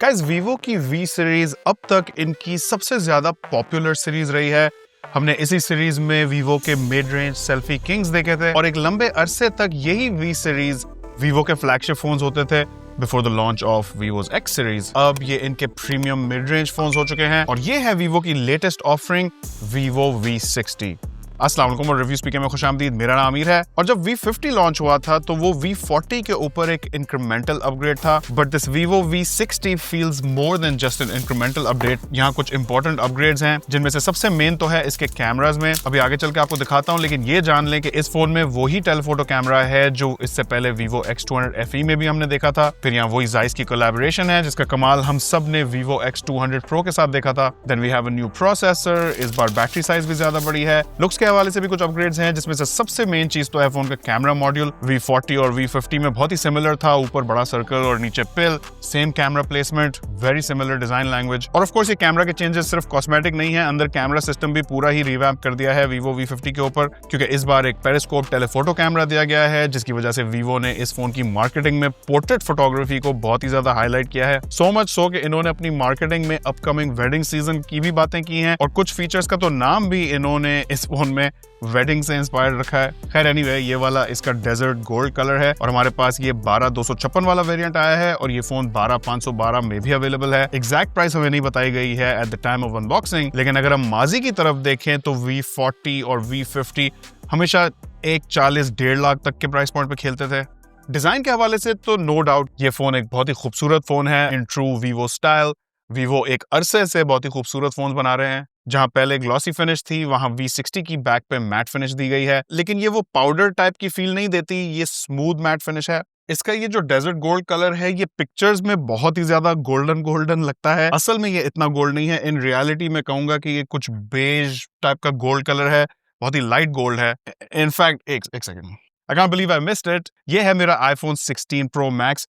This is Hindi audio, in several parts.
गाइस वीवो की वी सीरीज अब तक इनकी सबसे ज्यादा पॉपुलर सीरीज रही है। हमने इसी सीरीज में वीवो के मिड रेंज सेल्फी किंग्स देखे थे और एक लंबे अरसे तक यही वी सीरीज वीवो के फ्लैगशिप फोन्स होते थे before the launch of Vivo's X series. अब ये इनके प्रीमियम मिड रेंज फोन्स हो चुके हैं और ये है वीवो की लेटेस्ट ऑफरिंग वीवो V60। अस्सलाम वालेकुम और रिव्यू स्पीकर में खुशामदीद। मेरा नाम आमिर है और जब V50 लॉन्च हुआ था तो वो V40 के ऊपर एक इंक्रीमेंटल अपग्रेड था, but this Vivo V60 feels more than just an incremental update. यहाँ कुछ इंपॉर्टेंट अपग्रेड्स हैं जिनमें से सबसे मेन तो है इसके कैमराज में। अभी आगे चल के आपको दिखाता हूँ, लेकिन ये जान लें कि इस फोन में वही टेलीफोटो कैमरा है जो इससे पहले Vivo X200 FE में भी हमने देखा था। फिर यहाँ वही Zeiss की कोलैबोरेशन है जिसका कमाल हम सब ने Vivo X200 Pro के साथ देखा था। Then we have a new processor, इस बार बैटरी साइज भी ज्यादा बड़ी है। लुक्स के हवाले से भी कुछ अपग्रेड्स हैं जिसमें से सबसे मेन चीज तो है फोन का कैमरा मॉड्यूल। V40 और V50 में बहुत ही सिमिलर था, ऊपर बड़ा सर्कल और नीचे pill, same camera placement, very similar design language. और ऑफ कोर्स ये कैमरा के चेंजेस सिर्फ कॉस्मेटिक नहीं है, अंदर कैमरा सिस्टम भी पूरा ही रिवैम्प कर दिया है Vivo V50 के ऊपर, क्योंकि इस बार एक पेरिस्कोप टेलीफोटो कैमरा दिया गया है जिसकी वजह से Vivo ने इस फोन की मार्केटिंग में पोर्ट्रेट फोटोग्राफी को बहुत ही ज्यादा हाईलाइट किया है। सो मच सो कि इन्होंने अपनी मार्केटिंग में अपकमिंग वेडिंग सीजन की भी बातें की हैं और कुछ फीचर्स का तो नाम भी इन्होंने इस फोन में वेडिंग से इंस्पायर रखा है। खैर एनीवे, ये वाला इसका डेजर्ट गोल्ड कलर है और हमारे पास ये 12256 वाला वेरिएंट आया है और ये फोन 12512 में भी अवेलेबल है। एग्जैक्ट प्राइस हमें नहीं बताई गई है at the time of unboxing, लेकिन अगर हम माजी की तरफ देखें तो V40 और V50 हमेशा 140-1.5 लाख तक के प्राइस पॉइंट पे खेलते थे। डिजाइन के हवाले से तो नो डाउट ये फोन एक बहुत ही खूबसूरत फोन है in true Vivo style. Vivo एक अरसे से बहुत ही खूबसूरत फोन बना रहे हैं। जहां पहले ग्लॉसी फिनिश थी वहां V60 की बैक पे मैट फिनिश दी गई है, लेकिन ये वो पाउडर टाइप की फील नहीं देती, ये स्मूथ मैट फिनिश है। इसका ये जो डेजर्ट गोल्ड कलर है ये पिक्चर्स में बहुत ही ज्यादा गोल्डन गोल्डन लगता है, असल में ये इतना गोल्ड नहीं है। इन रियलिटी में कहूंगा कि ये कुछ बेज टाइप का गोल्ड कलर है, बहुत ही लाइट गोल्ड है। इनफैक्ट एक second, I can't believe I missed it. ये है मेरा iPhone 16 Pro Max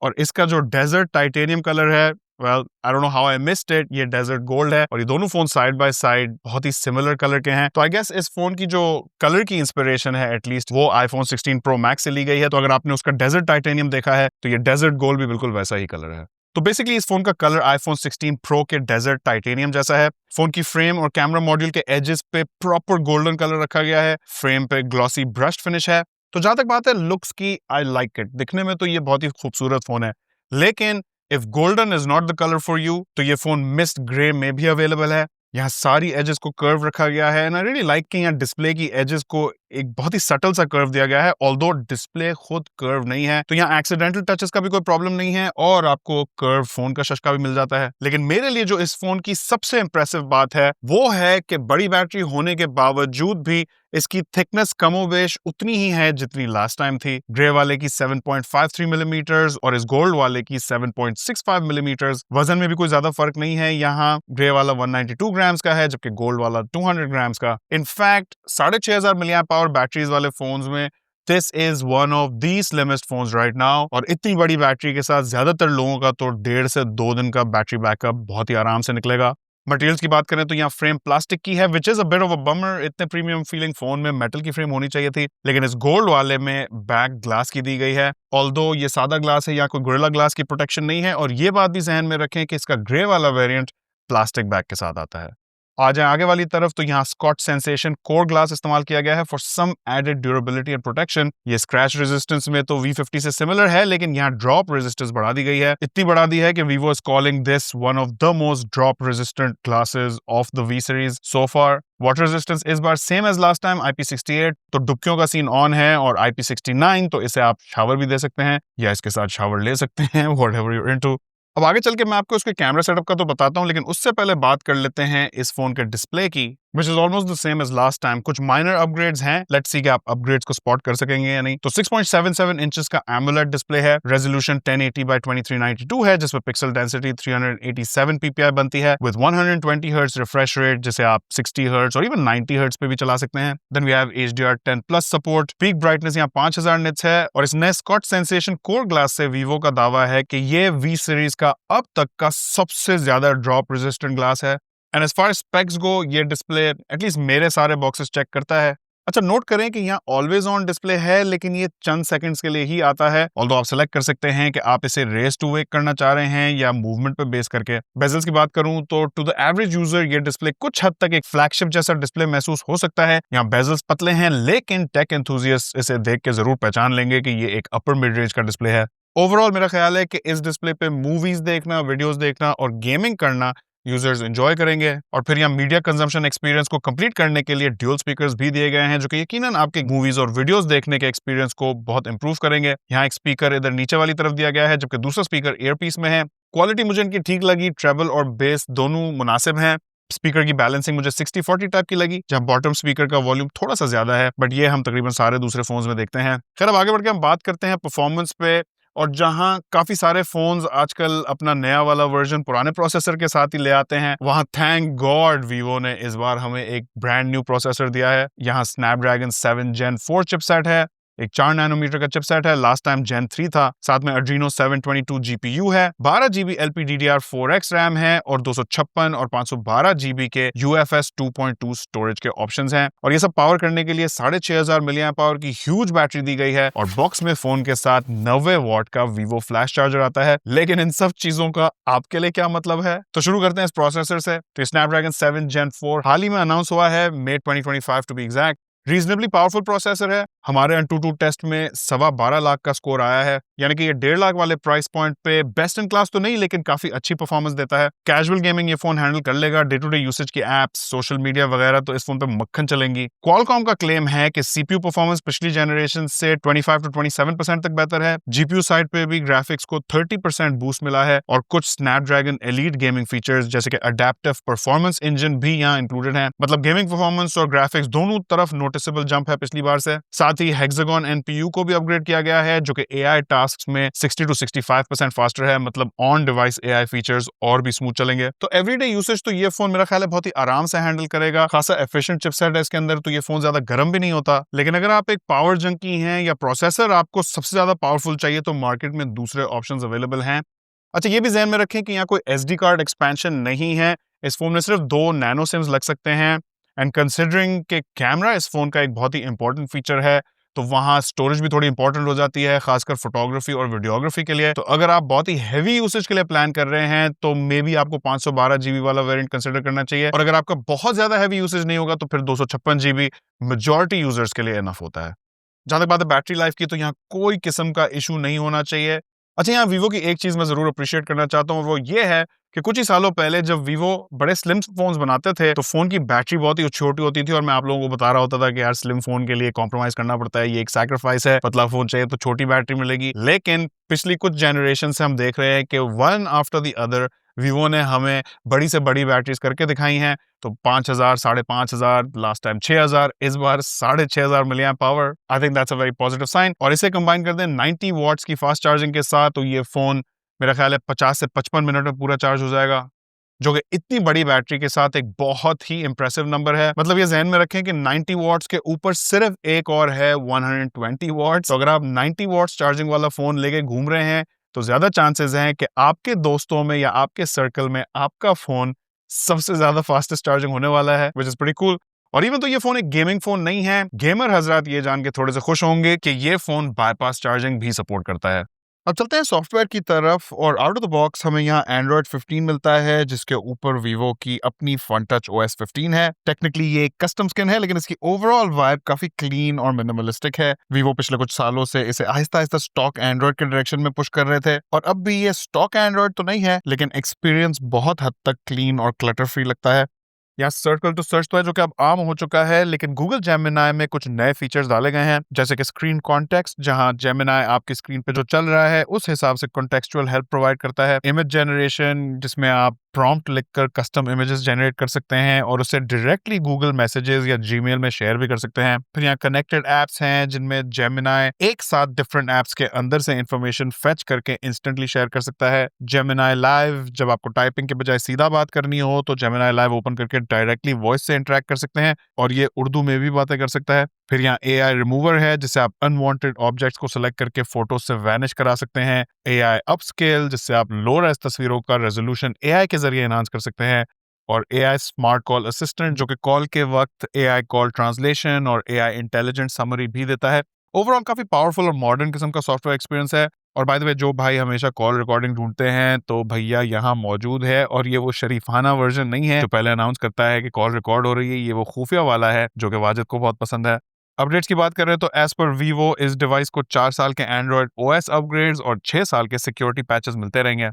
और इसका जो डेजर्ट टाइटेनियम कलर है, well I don't know how I missed it, ये डेजर्ट गोल्ड है और ये दोनों फोन साइड बाय साइड बहुत ही सिमिलर कलर के हैं। तो आई गेस इस फोन की जो कलर की इंस्पिरेशन है एटलीस्ट वो iPhone 16 Pro Max से ली गई है। तो अगर आपने उसका डेजर्ट टाइटेनियम देखा है तो ये डेजर्ट गोल्ड भी बिल्कुल वैसा ही कलर है। तो बेसिकली इस फोन का कलर iPhone 16 Pro के डेजर्ट टाइटेनियम जैसा है। फोन की फ्रेम और कैमरा मॉड्यूल के एजेस पे प्रॉपर गोल्डन कलर रखा गया है, फ्रेम पे ग्लॉसी ब्रश्ड फिनिश है। तो जहां तक बात है लुक्स की, आई लाइक इट। दिखने में तो ये बहुत ही खूबसूरत फोन है, लेकिन if golden is not the colour for you तो ये फोन मिस्ट ग्रे में भी अवेलेबल है। यहाँ सारी एजेस को कर्व रखा गया है एंड आई रियली लाइक कि यहाँ डिस्प्ले की एजेस को एक बहुत ही सटल सा कर्व दिया गया है। ऑल्दो डिस्प्ले खुद कर्व नहीं है तो यहाँ एक्सीडेंटल टचेस का भी कोई प्रॉब्लम नहीं है और आपको कर्व फोन का शशका भी मिल जाता है। लेकिन मेरे लिए जो इस फोन की सबसे इंप्रेसिव बात है वो है कि बड़ी बैटरी होने के बावजूद भी इसकी थिकनेस कमोबेश उतनी ही है जितनी लास्ट टाइम थी। ग्रे वाले की 7.53 मिलीमीटर्स और इस गोल्ड वाले की 7.65 मिलीमीटर्स। वजन में भी कोई ज्यादा फर्क नहीं है, यहाँ ग्रे वाला 192 ग्राम्स का है जबकि गोल्ड वाला 200 ग्राम्स का। इनफैक्ट 6500 मिलियन पावर बैटरीज वाले फोन्स में this is one of the slimmest phones right now. और इतनी बड़ी बैटरी के साथ ज्यादातर लोगों का तो 1.5 से 2 दिन का बैटरी बैकअप बहुत ही आराम से निकलेगा। मटेरियल्स की बात करें तो यहाँ फ्रेम प्लास्टिक की है, which is a bit of a bummer. इतने प्रीमियम फीलिंग फोन में मेटल की फ्रेम होनी चाहिए थी, लेकिन इस गोल्ड वाले में बैक ग्लास की दी गई है। ऑल्दो ये सादा ग्लास है, यहाँ कोई गोरिल्ला ग्लास की प्रोटेक्शन नहीं है। और ये बात भी जहन में रखें कि इसका ग्रे वाला वेरिएंट प्लास्टिक बैक के साथ आता है। आ जाए आगे वाली तरफ तो यहाँ स्कॉच सेंसेशन कोर ग्लास इस्तेमाल किया गया है for some added durability and protection. ये स्क्रैच रेजिस्टेंस में तो V50 से सिमिलर है, लेकिन यहाँ ड्रॉप रेजिस्टेंस बढ़ा दी गई है। इतनी बढ़ा दी है कि Vivo is calling this one of the most drop resistant glasses of the V series so far. Water resistance इस बार same as last time IP68, तो डुबकियों का सीन ऑन है। और IP69 तो इसे आप शावर भी दे सकते हैं या इसके साथ शावर ले सकते हैं, whatever you're into। अब आगे चल के मैं आपको इसके कैमरा सेटअप का तो बताता हूं, लेकिन उससे पहले बात कर लेते हैं इस फोन के डिस्प्ले की, which is almost the same as last time। कुछ माइनर अपग्रेड्स हैं, लेट्स सी कि आप अपग्रेड्स को स्पॉट कर सकेंगे या नहीं। तो 6.77 इंचेस का AMOLED डिस्प्ले है, रेजोल्यूशन 1080 by 2392 है जिसमें पिक्सल डेंसिटी 387 ppi बनती है विद 120 हर्ट्ज रिफ्रेश रेट, जिसे आप 60 हर्ट्ज और इवन 90 हर्ट्ज पे भी चला सकते हैं। Then we have HDR10+ support. Peak brightness यहाँ 5000 निट्स है और इस नए स्कॉच सेंसेशन कोर ग्लास से वीवो का दावा है कि ये V सीरीज का अब तक का सबसे ज्यादा ड्रॉप रेजिस्टेंट ग्लास है। एंड एज फार स्पेक्स गो ये डिस्प्ले एटलीस्ट मेरे सारे बॉक्सेस चेक करता है। अच्छा, नोट करें कि यहाँ ऑलवेज ऑन डिस्प्ले है, लेकिन ये चंद सेकंड्स के लिए ही आता है। ऑल्दो आप सेलेक्ट कर सकते हैं कि आप इसे रेस टू वेक करना चाह रहे हैं या मूवमेंट पे बेस करके। बेजल्स की बात करूं तो टू द एवरेज यूजर ये डिस्प्ले कुछ हद तक एक फ्लैगशिप जैसा डिस्प्ले महसूस हो सकता है। यहाँ बेजल्स पतले हैं, लेकिन टेक एंथुसियास्ट इसे देख के जरूर पहचान लेंगे कि ये एक अपर मिड रेंज का डिस्प्ले है। ओवरऑल मेरा ख्याल है कि इस डिस्प्ले पे मूवीज देखना, वीडियोस देखना और गेमिंग करना यूजर्स एंजॉय करेंगे। और फिर यहाँ मीडिया कंजम्पशन एक्सपीरियंस को कंप्लीट करने के लिए ड्यूल स्पीकर्स भी दिए गए हैं, जो कि यकीनन आपके मूवीज और वीडियोस देखने के एक्सपीरियंस को बहुत इंप्रूव करेंगे। यहाँ एक स्पीकर इधर नीचे वाली तरफ दिया गया है, जबकि दूसरा स्पीकर ईयरपीस में है। क्वालिटी मुझे इनकी ठीक लगी, ट्रेबल और बेस दोनों मुनासिब हैं। स्पीकर की बैलेंसिंग मुझे 60-40 टाइप की लगी, जहां बॉटम स्पीकर का वॉल्यूम थोड़ा सा ज्यादा है, बट ये हम तकरीबन सारे दूसरे फोन्स में देखते हैं। खैर, अब आगे बढ़ के हम बात करते हैं परफॉर्मेंस पे। और जहां काफी सारे फोन्स आजकल अपना नया वाला वर्जन पुराने प्रोसेसर के साथ ही ले आते हैं, वहां थैंक गॉड वीवो ने इस बार हमें एक ब्रांड न्यू प्रोसेसर दिया है। यहाँ स्नैपड्रैगन 7 Gen 4 चिपसेट है, एक 4 नैनोमीटर का चिपसेट है। लास्ट टाइम Gen 3 था। साथ में Adreno 722 जीपीयू है, 12 GB LPDDR4X रैम है और 256 और 512 GB के UFS 2.2 स्टोरेज के ऑप्शंस हैं। और ये सब पावर करने के लिए 6500 mAh पावर की ह्यूज बैटरी दी गई है। और बॉक्स में फोन के साथ 90 वॉट का Vivo फ्लैश चार्जर आता है। लेकिन इन सब चीजों का आपके लिए क्या मतलब है? तो शुरू करते हैं इस प्रोसेसर से। तो स्नैपड्रैगन 7 Gen 4 हाल ही में अनाउंस हुआ है, May 2025 to be exact. Reasonably powerful processor है। हमारे AnTuTu टेस्ट में 12.25 लाख का स्कोर आया है, यानी कि ये 1.5 लाख वाले प्राइस पॉइंट पे बेस्ट इन क्लास तो नहीं, लेकिन काफी अच्छी परफॉर्मेंस देता है। कैजुअल गेमिंग ये फोन हैंडल कर लेगा। डे टू डे यूसेज की एप्स, सोशल मीडिया वगैरह तो इस फोन पे मक्खन चलेंगी। क्वालकॉम का क्लेम है कि सीपीयू परफॉर्मेंस पिछली जनरेशन से 25 to 27% तक बेहतर है। जीपीयू साइड पे भी ग्राफिक्स को 30% बूस्ट मिला है और कुछ स्नैपड्रैगन एलीट गेमिंग फीचर्स जैसे कि अडेप्टिव परफॉर्मेंस इंजन भी यहाँ इंक्लूडेड है। मतलब गेमिंग परफॉर्मेंस और ग्राफिक्स दोनों तरफ नोटिसेबल जंप है पिछली बार से। साथ ही हेक्सागन एनपीयू को भी अपग्रेड किया गया है, जो कि एआई टास्क्स में 60 to 65% फास्टर है। मतलब ऑन डिवाइस एआई फीचर्स और भी स्मूथ चलेंगे। तो एवरीडे यूसेज तो ये फोन मेरा ख्याल है बहुत ही आराम से हैंडल करेगा। खासा एफिशिएंट चिपसेट है इसके अंदर, तो ये फोन ज्यादा गर्म भी नहीं होता। लेकिन अगर आप एक पावर जंकी हैं या प्रोसेसर आपको सबसे ज्यादा पावरफुल चाहिए, तो मार्केट में दूसरे ऑप्शंस अवेलेबल हैं। अच्छा, ये भी ध्यान में रखें कि यहाँ कोई एसडी कार्ड एक्सपेंशन नहीं है। इस फोन में सिर्फ 2 नैनो सिम्स लग सकते हैं। एंड कंसिडरिंग के कैमरा इस फोन का एक बहुत ही इंपॉर्टेंट फीचर है, तो वहाँ स्टोरेज भी थोड़ी इंपॉर्टेंट हो जाती है, खासकर फोटोग्राफी और वीडियोग्राफी के लिए। तो अगर आप बहुत ही हैवी यूसेज के लिए प्लान कर रहे हैं, तो मे बी आपको 512 GB वाला वेरिएंट कंसिडर करना चाहिए। और अगर आपका बहुत ज्यादा हैवी यूसेज नहीं होगा, तो फिर 256 GB मेजॉरिटी यूजर्स के लिए इनफ होता है। जहां तक बात है बैटरी लाइफ की, तो यहाँ कोई किस्म का इशू नहीं होना चाहिए। अच्छा, यहाँ वीवो की एक चीज मैं जरूर अप्रिशिएट करना चाहता हूँ, वो ये है कि कुछ ही सालों पहले जब वीवो बड़े स्लिम फोन्स बनाते थे, तो फोन की बैटरी बहुत ही छोटी होती थी और मैं आप लोगों को बता रहा होता था कि यार स्लिम फोन के लिए कॉम्प्रोमाइज करना पड़ता है, ये एक सैक्रिफाइस है, पतला फोन चाहिए तो छोटी बैटरी मिलेगी। लेकिन पिछली कुछ जनरेशन से हम देख रहे हैं कि one after the other Vivo ने हमें बड़ी से बड़ी बैटरीज करके दिखाई हैं। तो 5000, 5500, लास्ट टाइम 6000, इस बार 6500 million power. I think that's a very positive sign. और इसे कंबाइन कर दें 90 वॉट्स की फास्ट चार्जिंग के साथ, तो ये फोन मेरा ख्याल है 50 से 55 मिनट में पूरा चार्ज हो जाएगा, जो कि इतनी बड़ी बैटरी के साथ एक बहुत ही इंप्रेसिव नंबर है। मतलब ये ध्यान में रखें कि 90 वॉट्स के ऊपर सिर्फ एक और है 120 वॉट्स। तो अगर आप 90 वॉट्स चार्जिंग वाला फोन लेके घूम रहे हैं, तो ज्यादा चांसेस हैं कि आपके दोस्तों में या आपके सर्कल में आपका फोन सबसे ज्यादा फास्टेस्ट चार्जिंग होने वाला है, व्हिच इज प्रीटी कूल। और इवन तो ये फोन एक गेमिंग फोन नहीं है, गेमर हजरात ये जान के थोड़े से खुश होंगे कि ये फोन बाईपास चार्जिंग भी सपोर्ट करता है। अब चलते हैं सॉफ्टवेयर की तरफ। और आउट ऑफ द बॉक्स हमें यहाँ एंड्रॉइड 15 मिलता है, जिसके ऊपर वीवो की अपनी फन टच OS 15 है। टेक्निकली ये एक कस्टम स्किन है, लेकिन इसकी ओवरऑल वाइब काफी क्लीन और मिनिमलिस्टिक है। वीवो पिछले कुछ सालों से इसे आहिस्ता आहिस्ता स्टॉक एंड्रॉइड के डायरेक्शन में पुश कर रहे थे, और अब भी ये स्टॉक एंड्रॉइड तो नहीं है, लेकिन एक्सपीरियंस बहुत हद तक क्लीन और क्लटर फ्री लगता है। यहाँ सर्कल टू सर्च तो है, जो कि अब आम हो चुका है, लेकिन गूगल जेमिनाई में कुछ नए फीचर्स डाले गए हैं, जैसे कि स्क्रीन कॉन्टेक्स्ट, जहां जेमिनाई आपकी स्क्रीन पे जो चल रहा है उस हिसाब से कॉन्टेक्चुअल हेल्प प्रोवाइड करता है। इमेज जनरेशन, जिसमें आप प्रॉम्प्ट लिखकर कस्टम इमेजेस जनरेट कर सकते हैं और उसे डायरेक्टली गूगल मैसेजेस या जीमेल में शेयर भी कर सकते हैं। फिर यहाँ कनेक्टेड एप्स हैं, जिनमें जेमिनाई एक साथ डिफरेंट एप्स के अंदर से इंफॉर्मेशन फेच करके इंस्टेंटली शेयर कर सकता है। जेमिनाई लाइव, जब आपको टाइपिंग के बजाय सीधा बात करनी हो, तो जेमिनाई लाइव ओपन करके डायरेक्टली वॉइस से इंटरेक्ट कर सकते हैं, और ये उर्दू में भी बातें कर सकता है। फिर यहाँ AI रिमूवर है, जिससे आप अनवांटेड ऑब्जेक्ट्स को सिलेक्ट करके फोटो से वैनिश करा सकते हैं। AI अपस्केल, जिससे आप लो रेज तस्वीरों का रेजोल्यूशन AI के जरिए एनहांस कर सकते हैं। और AI स्मार्ट कॉल असिस्टेंट जो कि कॉल के वक्त AI कॉल ट्रांसलेशन और AI इंटेलिजेंट समरी भी देता है। ओवरऑल काफी पावरफुल और मॉडर्न किस्म का सॉफ्टवेयर एक्सपीरियंस है। और बाय द वे, जो भाई हमेशा कॉल रिकॉर्डिंग ढूंढते हैं तो भैया यहाँ मौजूद है, और ये वो शरीफाना वर्जन नहीं है जो पहले अनाउंस करता है कि कॉल रिकॉर्ड हो रही है। ये वो खुफिया वाला है जो कि वाजिद को बहुत पसंद है। अपडेट्स की बात करें तो एज पर वीवो इस डिवाइस को 4 साल के एंड्रॉइड OS अपग्रेड्स और 6 साल के सिक्योरिटी पैचेस मिलते रहेंगे।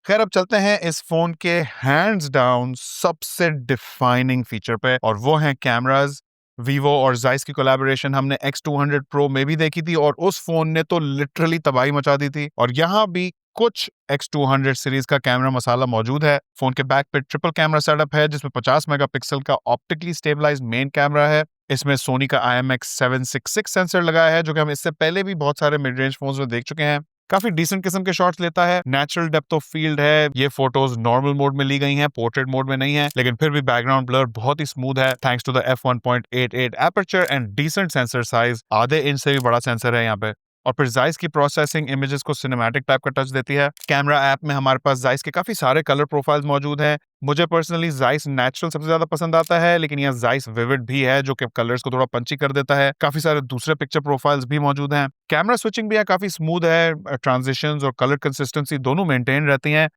खैर, अब चलते हैं इस फोन के हैंड्स डाउन सबसे डिफाइनिंग फीचर पे, और वो है कैमरास। वीवो और जाइस की कोलैबोरेशन हमने X200 Pro में भी देखी थी, और उस फोन ने तो लिटरली तबाही मचा दी थी। और यहाँ भी कुछ X200 सीरीज का कैमरा मसाला मौजूद है। फोन के बैक पे ट्रिपल कैमरा सेटअप है जिसमें 50 मेगापिक्सल का ऑप्टिकली स्टेबलाइज्ड मेन कैमरा है। इसमें सोनी का IMX766 सेंसर लगाया है जो कि हम इससे पहले भी बहुत सारे मिड रेंज फोन्स में देख चुके हैं। काफी डिसेंट किस्म के शॉट्स लेता है। नेचुरल डेप्थ ऑफ फील्ड है। ये फोटोज नॉर्मल मोड में ली गई हैं, पोर्ट्रेट मोड में नहीं है, लेकिन फिर भी बैकग्राउंड ब्लर बहुत ही स्मूथ है thanks to the f1.88 aperture and decent sensor size. आधे इंच से भी बड़ा सेंसर है यहाँ पे। और फिर जाइस की प्रोसेसिंग इमेजेस को सिनेमैटिक टाइप का टच देती है। कैमरा ऐप में हमारे पास जाइस के काफी सारे कलर प्रोफाइल्स मौजूद हैं। मुझे पर्सनली जाइस नेचुरल सबसे ज्यादा पसंद आता है, लेकिन यहाँ जाइस विविड भी है जो कि कलर्स को थोड़ा पंची कर देता है। काफी सारे दूसरे पिक्चर प्रोफाइल्स भी मौजूद हैं। कैमरा स्विचिंग भी है काफी स्मूथ है। ट्रांजिशंस और कलर कंसिस्टेंसी दोनों मेंटेन रहती हैं।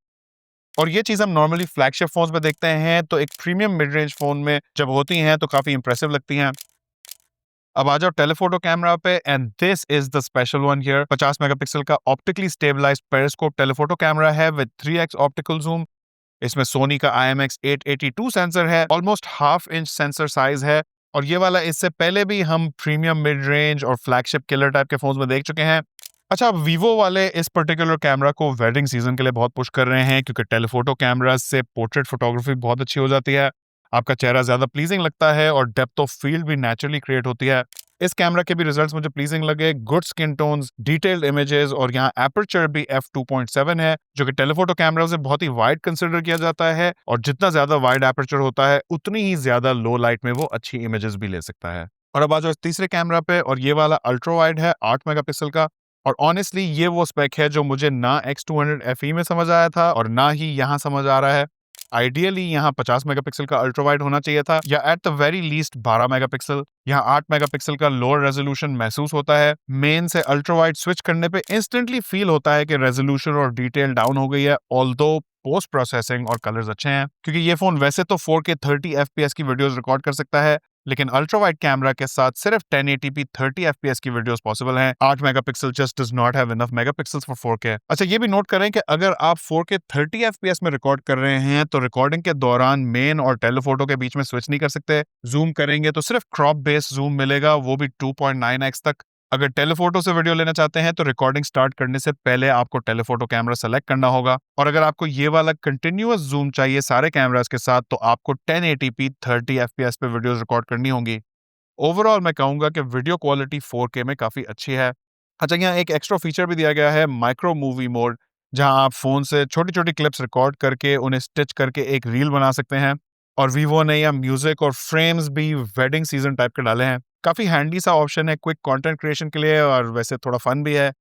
और ये चीज हम नॉर्मली फ्लैगशिप फोन्स में देखते हैं, तो एक प्रीमियम मिड रेंज फोन में जब होती हैं तो काफी इंप्रेसिव लगती हैं। अब आ जाओ टेलीफोटो कैमरा पे, and this is the special one here. 50 megapixel का optically stabilized periscope telephoto camera है विद 3x ऑप्टिकल जूम। इसमें सोनी का IMX882 सेंसर है, almost half inch sensor size है। और ये वाला इससे पहले भी हम प्रीमियम मिड रेंज और फ्लैगशिप किलर टाइप के फोन्स में देख चुके हैं। अच्छा, अब वीवो वाले इस पर्टिकुलर कैमरा को वेडिंग सीजन के लिए बहुत पुश कर रहे हैं, क्योंकि टेलीफोटो कैमरा से पोर्ट्रेट फोटोग्राफी बहुत अच्छी हो जाती है। आपका चेहरा ज्यादा प्लीजिंग लगता है और डेप्थ ऑफ फील्ड भी नेचुरली क्रिएट होती है। इस कैमरा के भी रिजल्ट्स मुझे प्लीजिंग लगे। Good skin tones, detailed images, और यहाँ एपर्चर भी f2.7 है जो कि टेलीफोटो कैमरा से बहुत ही वाइड कंसिडर किया जाता है। और जितना ज्यादा वाइड एपर्चर होता है उतनी ही ज्यादा लो लाइट में वो अच्छी इमेजेस भी ले सकता है। और अब आ जाओ तीसरे कैमरा पे, और ये वाला अल्ट्रा वाइड है 8 मेगापिक्सल का। और ऑनेस्टली ये वो स्पेक है जो मुझे ना X200 FE में समझ आया था और ना ही यहाँ समझ आ रहा है। आइडियली यहाँ 50 मेगापिक्सल का अल्ट्रा वाइड होना चाहिए था, या at the very least 12 megapixel. यहाँ 8 मेगापिक्सल का लोअर रेजोल्यूशन महसूस होता है। मेन से अल्ट्रा वाइड स्विच करने पे इंस्टेंटली फील होता है कि रेजोल्यूशन और डिटेल डाउन हो गई है, ऑल्दो पोस्ट प्रोसेसिंग और कलर्स अच्छे हैं, क्योंकि ये फोन वैसे तो 4K 30 FPS की वीडियोस रिकॉर्ड कर सकता है, लेकिन अल्ट्रा वाइड कैमरा के साथ सिर्फ 1080p 30 FPS की वीडियोस पॉसिबल हैं। 8 megapixel just does not have enough megapixels for 4K। अच्छा, ये भी नोट करें कि अगर आप 4K 30 FPS में रिकॉर्ड कर रहे हैं तो रिकॉर्डिंग के दौरान मेन और टेलीफोटो के बीच में स्विच नहीं कर सकते। जूम करेंगे तो सिर्फ क्रॉप बेस्ड जूम मिलेगा, वो भी 2.9x तक। अगर टेलीफोटो से वीडियो लेना चाहते हैं तो रिकॉर्डिंग स्टार्ट करने से पहले आपको टेलीफोटो कैमरा सेलेक्ट करना होगा। और अगर आपको ये वाला कंटिन्यूअस जूम चाहिए सारे कैमरास के साथ, तो आपको 1080p 30 FPS पे वीडियोस रिकॉर्ड करनी होंगी। ओवरऑल मैं कहूंगा कि वीडियो क्वालिटी 4K में काफी अच्छी है। अच्छा, यहाँ एक एक्स्ट्रा फीचर भी दिया गया है, माइक्रो मूवी मोड, जहां आप फोन से छोटी छोटी क्लिप्स रिकॉर्ड करके उन्हें स्टिच करके एक रील बना सकते हैं। और वीवो ने यहाँ म्यूजिक और फ्रेम्स भी वेडिंग सीजन टाइप के डाले हैं। काफी हैंडी सा ऑप्शन है क्विक कंटेंट क्रिएशन के लिए, और वैसे थोड़ा फन भी है।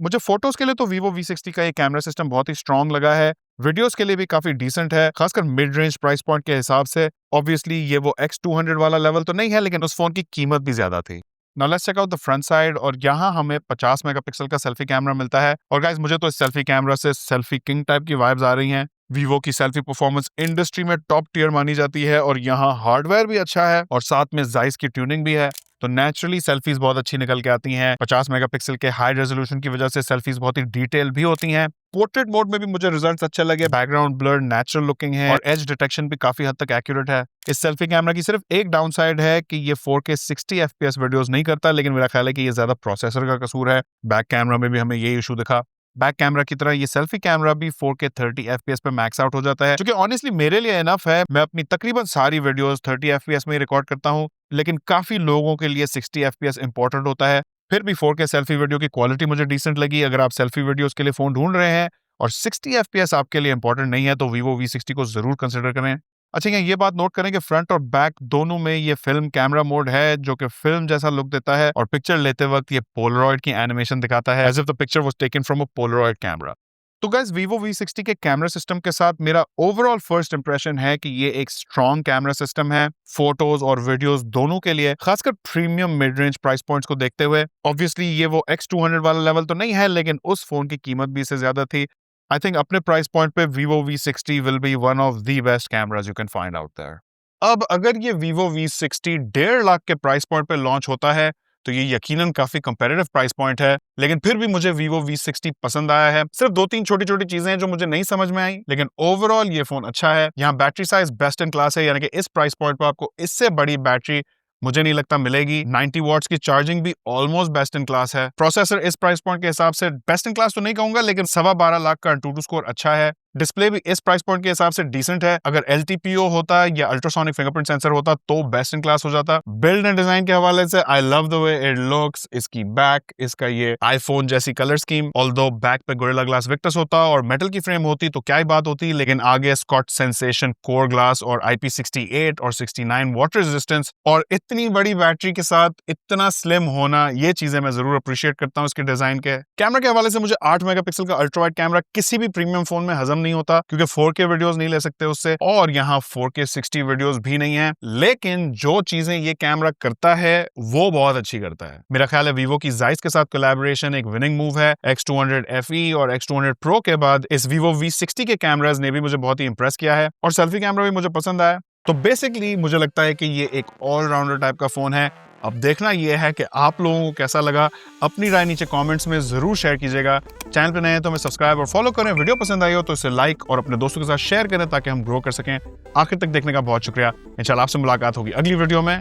मुझे फोटोज के लिए तो Vivo V60 का ये कैमरा सिस्टम बहुत ही स्ट्रॉन्ग लगा है। वीडियोस के लिए भी काफी डिसेंट है, खासकर मिड रेंज प्राइस पॉइंट के हिसाब से। ऑब्वियसली ये वो X200 वाला लेवल तो नहीं है, लेकिन उस फोन की कीमत भी ज्यादा थी। Now let's check out the front side, और यहाँ हमें 50 मेगापिक्सल का सेल्फी कैमरा मिलता है। और गाइस, मुझे तो इस सेल्फी कैमरा से सेल्फी किंग टाइप की वाइब्स आ रही हैं। Vivo की सेल्फी परफॉर्मेंस इंडस्ट्री में टॉप टियर मानी जाती है, और यहाँ हार्डवेयर भी अच्छा है और साथ में जाइस की ट्यूनिंग भी है, तो नेचुरली सेल्फीज बहुत अच्छी निकल के आती हैं। 50 मेगापिक्सल के हाई रेजोल्यूशन की वजह से सेल्फीज बहुत ही डिटेल भी होती हैं। पोर्ट्रेट मोड में भी मुझे रिजल्ट्स अच्छे लगे। बैकग्राउंड ब्लर नेचुरल लुकिंग है, और एज डिटेक्शन भी काफी हद तक एक्यूरेट है। इस सेल्फी कैमरा की सिर्फ एक डाउन साइड है कि ये 4K 60 FPS वीडियोस नहीं करता, लेकिन मेरा ख्याल है कि ये ज्यादा प्रोसेसर का कसूर है। बैक कैमरा में भी हमें ये इशू दिखा। बैक कैमरा की तरह ये सेल्फी कैमरा भी 4K 30 FPS पे मैक्स आउट हो जाता है, जो कि ऑनेस्टली मेरे लिए इनफ है। मैं अपनी तकरीबन सारी वीडियोस 30 FPS में ही रिकॉर्ड करता हूँ, लेकिन काफी लोगों के लिए 60 FPS इंपॉर्टेंट होता है। फिर भी 4K सेल्फी वीडियो की क्वालिटी मुझे डिसेंट लगी। अगर आप सेल्फी वीडियोस के लिए फोन ढूंढ रहे हैं और 60 FPS आपके लिए इंपॉर्टेंट नहीं है, तो Vivo V60 को जरूर कंसिडर करें। अच्छा, ये बात नोट करें कि फ्रंट और बैक दोनों में ये फिल्म कैमरा मोड है, जो कि फिल्म जैसा लुक देता है, और पिक्चर लेते वक्त ये पोलरॉइड की एनिमेशन दिखाता है, as if the picture was taken from a Polaroid camera. तो गाइस Vivo V60 के कैमरा सिस्टम के साथ मेरा ओवरऑल फर्स्ट इंप्रेशन है कि ये एक स्ट्रॉन्ग कैमरा सिस्टम है फोटोज और वीडियोस दोनों के लिए, खासकर premium mid range price points को देखते हुए। ऑब्वियसली ये वो X200 वाला लेवल तो नहीं है, लेकिन उस फोन की कीमत भी इससे ज्यादा थी। आई थिंक अपने प्राइस पॉइंट पे Vivo V60 will be one of the best cameras you can find out there. अब अगर ये Vivo V60 1.5 लाख के प्राइस पॉइंट पे लॉन्च होता है तो ये यकीनन काफी कंपैरेटिव प्राइस पॉइंट है, लेकिन फिर भी मुझे Vivo V60 पसंद आया है। सिर्फ 2-3 छोटी-छोटी चीजें हैं जो मुझे नहीं समझ में आई, लेकिन ओवरऑल ये फोन अच्छा है। यहाँ battery size best in class है, यानी कि इस प्राइस पॉइंट पर आपको इससे बड़ी बैटरी मुझे नहीं लगता मिलेगी। 90 वॉट्स की चार्जिंग भी ऑलमोस्ट बेस्ट इन क्लास है। प्रोसेसर इस प्राइस पॉइंट के हिसाब से बेस्ट इन क्लास तो नहीं कहूंगा, लेकिन 12.25 लाख का ANTUTU स्कोर अच्छा है। डिस्प्ले भी इस प्राइस पॉइंट के हिसाब से डिसेंट है। अगर LTPO होता या अल्ट्रासोनिक फिंगरप्रिंट सेंसर होता तो बेस्ट इन क्लास हो जाता। बिल्ड एंड डिजाइन के हवाले से I love the way it looks. इसकी बैक, इसका ये आईफोन जैसी कलर स्कीम, ऑल्दो बैक पे गोरिल्ला ग्लास विक्टस होता और मेटल की फ्रेम होती तो क्या ही बात होती, लेकिन आगे स्कॉट सेंसेशन कोर ग्लास और IP68 और 69 वाटर रेजिस्टेंस और इतनी बड़ी बैटरी के साथ इतना स्लिम होना, ये चीजें मैं जरूर अप्रिशिएट करता हूँ इसके डिजाइन के। कैमरा के हवाले से मुझे 8 मेगापिक्सल का अल्ट्रा वाइड कैमरा किसी भी प्रीमियम फोन में हजम नहीं होता, क्योंकि 4K वीडियोस नहीं ले सकते उससे, और यहाँ 4K 60 वीडियोस भी नहीं है। लेकिन जो चीजें ये कैमरा करता है वो बहुत अच्छी करता है। मेरा ख्याल है Vivo की Zeiss के साथ कोलैबोरेशन एक विनिंग मूव है। X200 FE और X200 Pro के बाद इस Vivo V60 के कैमरास ने भी मुझे बहुत ही इंप्रेस किया है, और सेल्फी कैमरा भी मुझे पसंद आया। तो बेसिकली मुझे लगता है कि ये एक ऑलराउंडर टाइप का फोन है। अब देखना यह है कि आप लोगों को कैसा लगा। अपनी राय नीचे कमेंट्स में जरूर शेयर कीजिएगा। चैनल पे नए हैं तो हमें सब्सक्राइब और फॉलो करें। वीडियो पसंद आई हो तो इसे लाइक और अपने दोस्तों के साथ शेयर करें ताकि हम ग्रो कर सकें। आखिर तक देखने का बहुत शुक्रिया। इंशाल्लाह आपसे मुलाकात होगी अगली वीडियो में।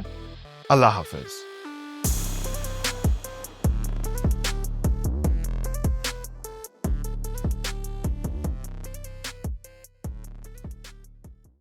अल्लाह हाफिज।